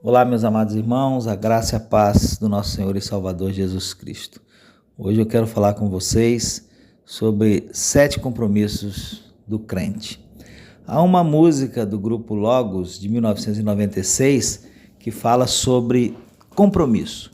Olá, meus amados irmãos, a graça e a paz do nosso Senhor e Salvador Jesus Cristo. Hoje eu quero falar com vocês sobre 7 compromissos do crente. Há uma música do grupo Logos, de 1996, que fala sobre compromisso.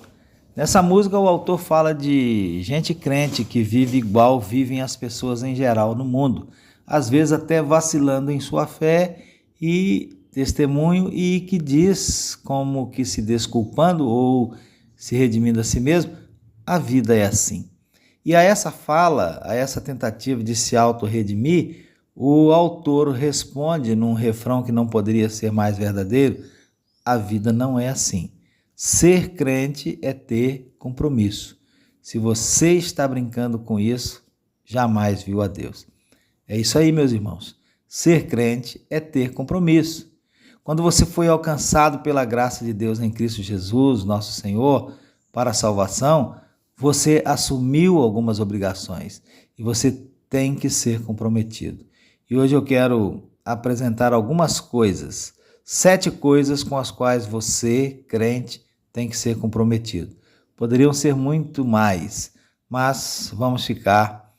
Nessa música o autor fala de gente crente que vive igual vivem as pessoas em geral no mundo, às vezes até vacilando em sua fé e testemunho, e que diz, como que se desculpando ou se redimindo a si mesmo, a vida é assim. E a essa fala, a essa tentativa de se auto-redimir, o autor responde num refrão que não poderia ser mais verdadeiro: a vida não é assim. Ser crente é ter compromisso. Se você está brincando com isso, jamais viu a Deus. É isso aí, meus irmãos. Ser crente é ter compromisso. Quando você foi alcançado pela graça de Deus em Cristo Jesus, nosso Senhor, para a salvação, você assumiu algumas obrigações e você tem que ser comprometido. E hoje eu quero apresentar algumas coisas, 7 coisas com as quais você, crente, tem que ser comprometido. Poderiam ser muito mais, mas vamos ficar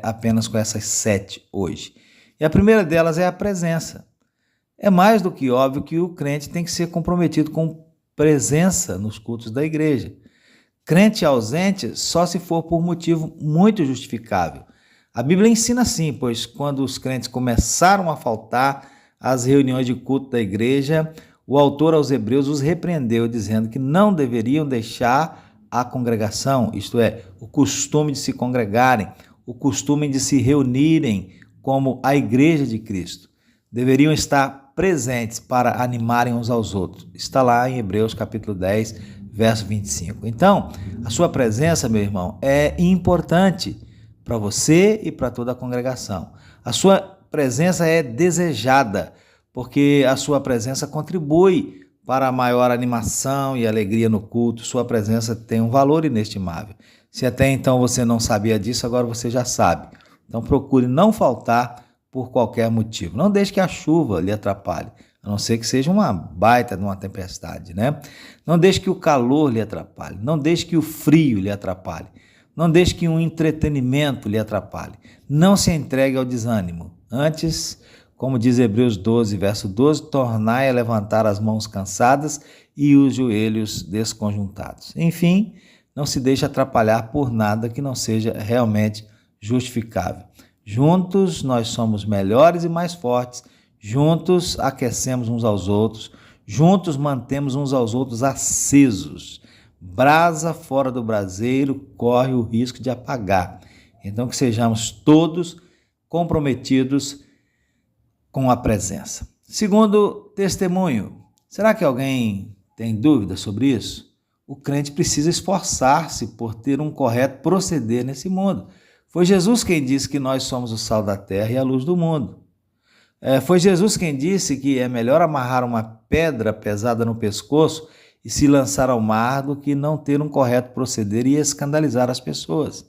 apenas com essas 7 hoje. E a primeira delas é a presença. É mais do que óbvio que o crente tem que ser comprometido com presença nos cultos da igreja. Crente ausente só se for por motivo muito justificável. A Bíblia ensina assim, pois quando os crentes começaram a faltar às reuniões de culto da igreja, o autor aos Hebreus os repreendeu, dizendo que não deveriam deixar a congregação, isto é, o costume de se congregarem, o costume de se reunirem como a igreja de Cristo. Deveriam estar presentes para animarem uns aos outros. Está lá em Hebreus capítulo 10, verso 25. Então, a sua presença, meu irmão, é importante para você e para toda a congregação. A sua presença é desejada, porque a sua presença contribui para a maior animação e alegria no culto. Sua presença tem um valor inestimável. Se até então você não sabia disso, agora você já sabe. Então procure não faltar por qualquer motivo. Não deixe que a chuva lhe atrapalhe, a não ser que seja uma baita de uma tempestade, né? Não deixe que o calor lhe atrapalhe, não deixe que o frio lhe atrapalhe, não deixe que um entretenimento lhe atrapalhe. Não se entregue ao desânimo. Antes, como diz Hebreus 12, verso 12, tornai a levantar as mãos cansadas e os joelhos desconjuntados. Enfim, não se deixe atrapalhar por nada que não seja realmente justificável. Juntos nós somos melhores e mais fortes, juntos aquecemos uns aos outros, juntos mantemos uns aos outros acesos. Brasa fora do braseiro corre o risco de apagar. Então que sejamos todos comprometidos com a presença. Segundo testemunho, será que alguém tem dúvida sobre isso? O crente precisa esforçar-se por ter um correto proceder nesse mundo. Foi Jesus quem disse que nós somos o sal da terra e a luz do mundo. Foi Jesus quem disse que é melhor amarrar uma pedra pesada no pescoço e se lançar ao mar do que não ter um correto proceder e escandalizar as pessoas.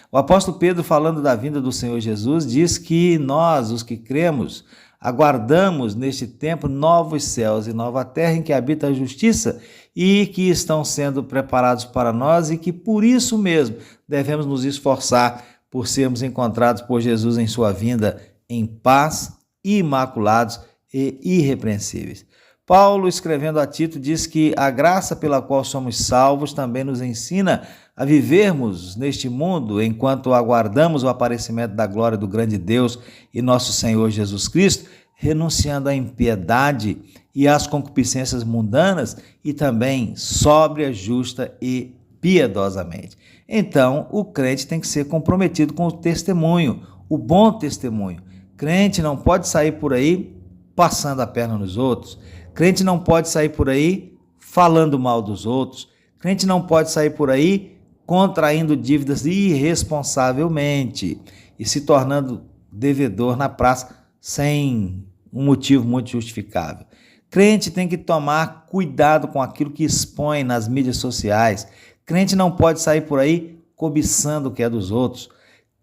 O apóstolo Pedro, falando da vinda do Senhor Jesus, diz que nós, os que cremos, aguardamos neste tempo novos céus e nova terra em que habita a justiça e que estão sendo preparados para nós e que por isso mesmo devemos nos esforçar por sermos encontrados por Jesus em sua vinda em paz, imaculados e irrepreensíveis. Paulo, escrevendo a Tito, diz que a graça pela qual somos salvos também nos ensina a vivermos neste mundo enquanto aguardamos o aparecimento da glória do grande Deus e nosso Senhor Jesus Cristo, renunciando à impiedade e às concupiscências mundanas e também sóbria, justa e piedosamente. Então, o crente tem que ser comprometido com o testemunho, o bom testemunho. Crente não pode sair por aí passando a perna nos outros. Crente não pode sair por aí falando mal dos outros. Crente não pode sair por aí contraindo dívidas irresponsavelmente e se tornando devedor na praça sem um motivo muito justificável. Crente tem que tomar cuidado com aquilo que expõe nas mídias sociais. Crente não pode sair por aí cobiçando o que é dos outros.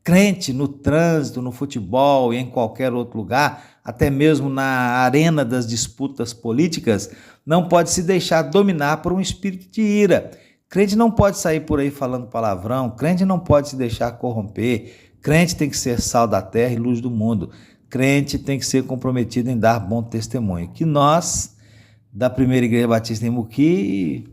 Crente no trânsito, no futebol e em qualquer outro lugar até mesmo na arena das disputas políticas, não pode se deixar dominar por um espírito de ira. Crente não pode sair por aí falando palavrão, crente não pode se deixar corromper, crente tem que ser sal da terra e luz do mundo, crente tem que ser comprometido em dar bom testemunho. Que nós, da Primeira Igreja Batista em Muqui,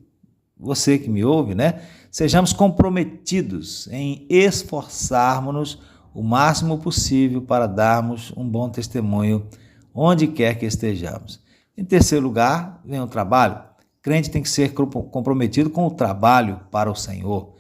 você que me ouve, né, sejamos comprometidos em esforçarmos-nos o máximo possível para darmos um bom testemunho onde quer que estejamos. Em terceiro lugar, vem o trabalho. Crente tem que ser comprometido com o trabalho para o Senhor.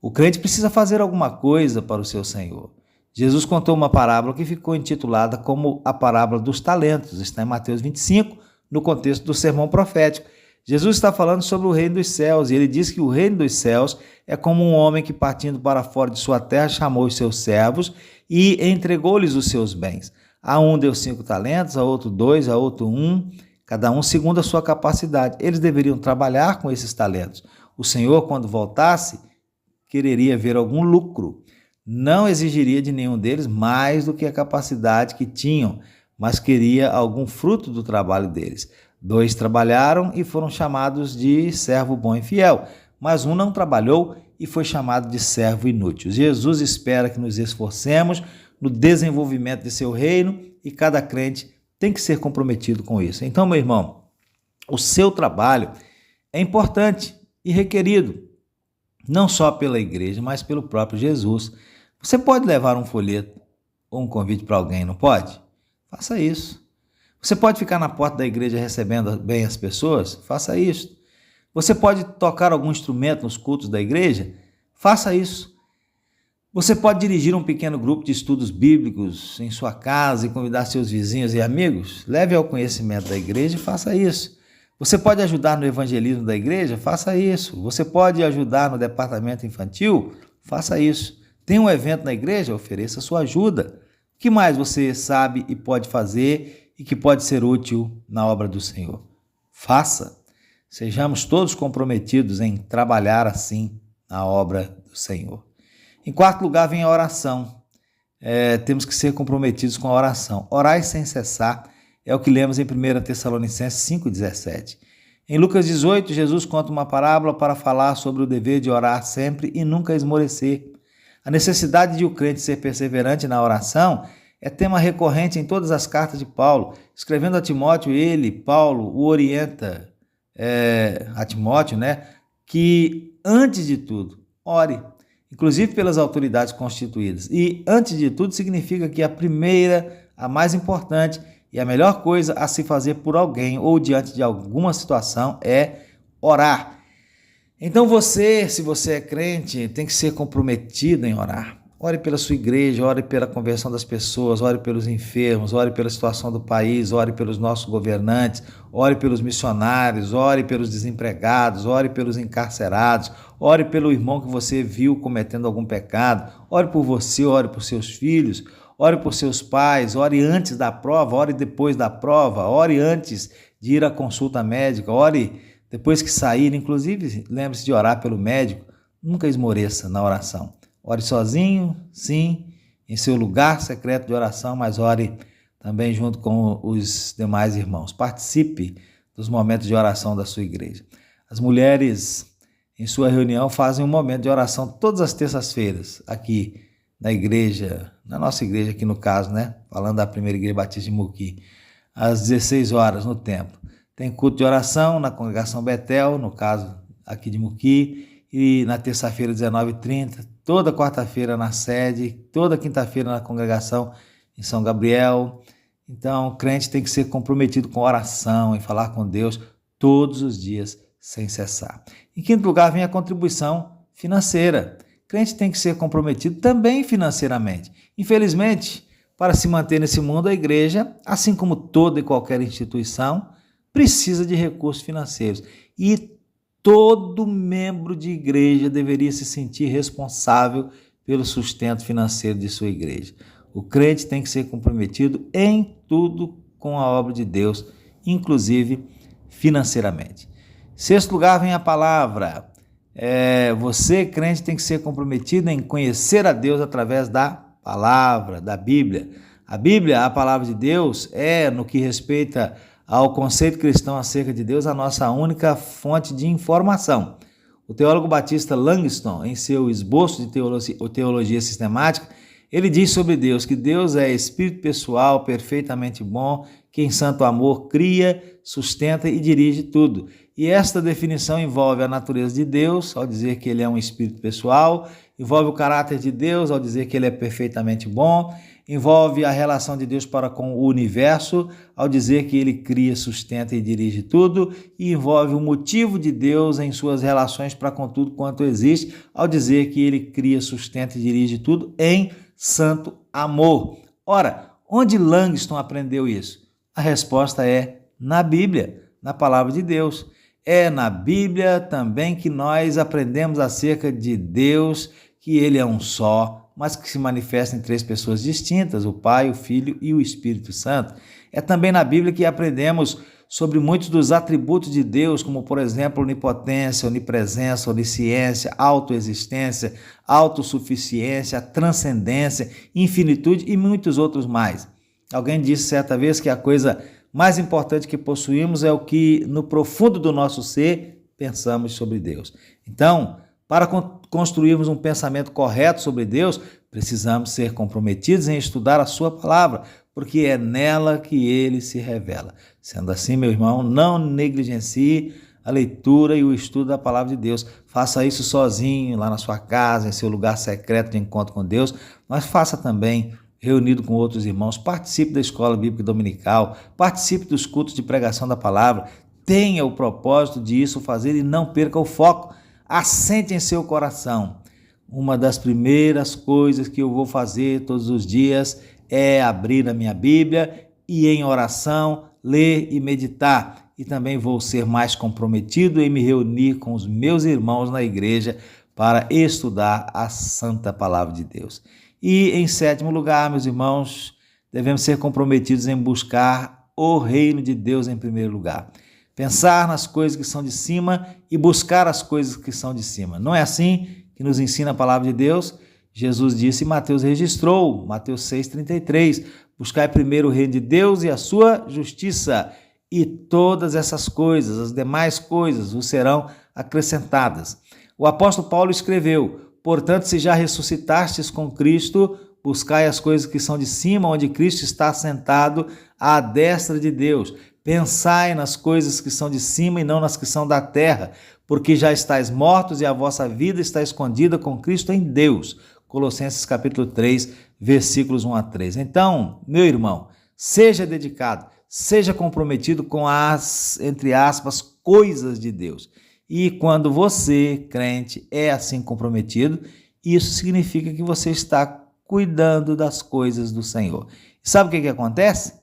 O crente precisa fazer alguma coisa para o seu Senhor. Jesus contou uma parábola que ficou intitulada como a parábola dos talentos. Está em Mateus 25, no contexto do sermão profético. Jesus está falando sobre o reino dos céus e ele diz que o reino dos céus é como um homem que, partindo para fora de sua terra, chamou os seus servos e entregou-lhes os seus bens. A um deu 5 talentos, a outro 2, a outro 1, cada um segundo a sua capacidade. Eles deveriam trabalhar com esses talentos. O Senhor, quando voltasse, quereria ver algum lucro. Não exigiria de nenhum deles mais do que a capacidade que tinham, mas queria algum fruto do trabalho deles. 2 trabalharam e foram chamados de servo bom e fiel, mas um não trabalhou e foi chamado de servo inútil. Jesus espera que nos esforcemos no desenvolvimento de seu reino e cada crente tem que ser comprometido com isso. Então, meu irmão, o seu trabalho é importante e requerido, não só pela igreja, mas pelo próprio Jesus. Você pode levar um folheto ou um convite para alguém, não pode? Faça isso. Você pode ficar na porta da igreja recebendo bem as pessoas? Faça isso. Você pode tocar algum instrumento nos cultos da igreja? Faça isso. Você pode dirigir um pequeno grupo de estudos bíblicos em sua casa e convidar seus vizinhos e amigos? Leve ao conhecimento da igreja e faça isso. Você pode ajudar no evangelismo da igreja? Faça isso. Você pode ajudar no departamento infantil? Faça isso. Tem um evento na igreja? Ofereça sua ajuda. O que mais você sabe e pode fazer e que pode ser útil na obra do Senhor? Faça. Sejamos todos comprometidos em trabalhar assim na obra do Senhor. Em quarto lugar, vem a oração. Temos que ser comprometidos com a oração. Orai sem cessar é o que lemos em 1 Tessalonicenses 5,17. Em Lucas 18, Jesus conta uma parábola para falar sobre o dever de orar sempre e nunca esmorecer. A necessidade de o crente ser perseverante na oração é tema recorrente em todas as cartas de Paulo. Escrevendo a Timóteo, Paulo, o orienta a Timóteo, que antes de tudo, ore, inclusive pelas autoridades constituídas. E antes de tudo significa que a primeira, a mais importante e a melhor coisa a se fazer por alguém ou diante de alguma situação é orar. Então se você é crente, tem que ser comprometido em orar. Ore pela sua igreja, ore pela conversão das pessoas, ore pelos enfermos, ore pela situação do país, ore pelos nossos governantes, ore pelos missionários, ore pelos desempregados, ore pelos encarcerados, ore pelo irmão que você viu cometendo algum pecado, ore por você, ore por seus filhos, ore por seus pais, ore antes da prova, ore depois da prova, ore antes de ir à consulta médica, ore depois que sair, inclusive lembre-se de orar pelo médico, nunca esmoreça na oração. Ore sozinho, sim, em seu lugar secreto de oração, mas ore também junto com os demais irmãos. Participe dos momentos de oração da sua igreja. As mulheres, em sua reunião, fazem um momento de oração todas as terças-feiras, aqui na igreja, na nossa igreja aqui no caso, falando da Primeira Igreja Batista de Muqui, às 16 horas no templo. Tem culto de oração na congregação Betel, no caso aqui de Muqui, e na terça-feira, 19h30, toda quarta-feira na sede, toda quinta-feira na congregação em São Gabriel. Então, o crente tem que ser comprometido com oração e falar com Deus todos os dias, sem cessar. Em quinto lugar, vem a contribuição financeira. O crente tem que ser comprometido também financeiramente. Infelizmente, para se manter nesse mundo, a igreja, assim como toda e qualquer instituição, precisa de recursos financeiros. E todo membro de igreja deveria se sentir responsável pelo sustento financeiro de sua igreja. O crente tem que ser comprometido em tudo com a obra de Deus, inclusive financeiramente. Em sexto lugar, vem a palavra. Você, crente, tem que ser comprometido em conhecer a Deus através da palavra, da Bíblia. A Bíblia, a palavra de Deus, é, no que respeita ao conceito cristão acerca de Deus, a nossa única fonte de informação. O teólogo batista Langston, em seu esboço de teologia sistemática, ele diz sobre Deus que Deus é espírito pessoal, perfeitamente bom, que em santo amor cria, sustenta e dirige tudo. E esta definição envolve a natureza de Deus, ao dizer que ele é um espírito pessoal, envolve o caráter de Deus, ao dizer que ele é perfeitamente bom, envolve a relação de Deus para com o universo, ao dizer que ele cria, sustenta e dirige tudo, e envolve o motivo de Deus em suas relações para com tudo quanto existe, ao dizer que ele cria, sustenta e dirige tudo em santo amor. Ora, onde Langston aprendeu isso? A resposta é na Bíblia, na palavra de Deus. É na Bíblia também que nós aprendemos acerca de Deus, que ele é um só, mas que se manifesta em três pessoas distintas, o Pai, o Filho e o Espírito Santo. É também na Bíblia que aprendemos sobre muitos dos atributos de Deus, como, por exemplo, onipotência, onipresença, onisciência, autoexistência, autossuficiência, transcendência, infinitude e muitos outros mais. Alguém disse certa vez que a coisa mais importante que possuímos é o que, no profundo do nosso ser, pensamos sobre Deus. Então, para construirmos um pensamento correto sobre Deus, precisamos ser comprometidos em estudar a sua palavra, porque é nela que ele se revela. Sendo assim, meu irmão, não negligencie a leitura e o estudo da palavra de Deus. Faça isso sozinho, lá na sua casa, em seu lugar secreto de encontro com Deus, mas faça também reunido com outros irmãos. Participe da escola bíblica dominical, participe dos cultos de pregação da palavra. Tenha o propósito de isso fazer e não perca o foco. Assente em seu coração. Uma das primeiras coisas que eu vou fazer todos os dias é abrir a minha Bíblia e em oração ler e meditar. E também vou ser mais comprometido em me reunir com os meus irmãos na igreja para estudar a santa palavra de Deus. E em sétimo lugar, meus irmãos, devemos ser comprometidos em buscar o reino de Deus em primeiro lugar. Pensar nas coisas que são de cima e buscar as coisas que são de cima. Não é assim que nos ensina a palavra de Deus? Jesus disse e Mateus registrou, Mateus 6,33, buscai primeiro o reino de Deus e a sua justiça, e todas essas coisas, as demais coisas, vos serão acrescentadas. O apóstolo Paulo escreveu, portanto, se já ressuscitastes com Cristo, buscai as coisas que são de cima, onde Cristo está assentado à destra de Deus. Pensai nas coisas que são de cima e não nas que são da terra, porque já estáis mortos e a vossa vida está escondida com Cristo em Deus. Colossenses capítulo 3, versículos 1 a 3. Então, meu irmão, seja dedicado, seja comprometido com as, entre aspas, coisas de Deus. E quando você, crente, é assim comprometido, isso significa que você está cuidando das coisas do Senhor. E sabe o que acontece?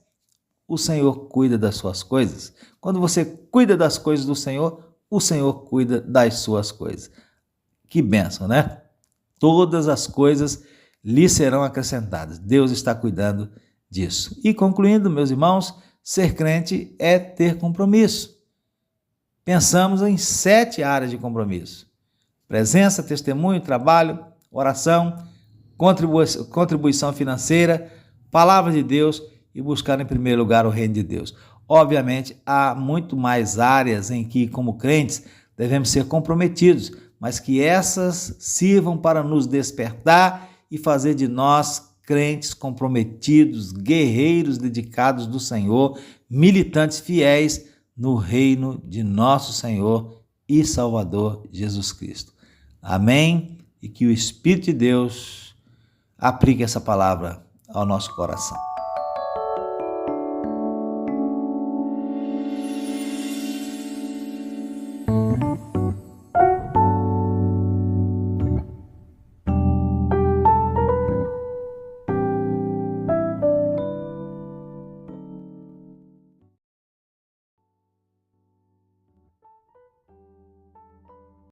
O Senhor cuida das suas coisas. Quando você cuida das coisas do Senhor, o Senhor cuida das suas coisas. Que bênção, né? Todas as coisas lhe serão acrescentadas. Deus está cuidando disso. E concluindo, meus irmãos, ser crente é ter compromisso. Pensamos em 7 áreas de compromisso: presença, testemunho, trabalho, oração, contribuição financeira, palavra de Deus e buscar em primeiro lugar o reino de Deus. Obviamente, há muito mais áreas em que, como crentes, devemos ser comprometidos, mas que essas sirvam para nos despertar e fazer de nós crentes comprometidos, guerreiros dedicados do Senhor, militantes fiéis no reino de nosso Senhor e Salvador Jesus Cristo. Amém? E que o Espírito de Deus aplique essa palavra ao nosso coração.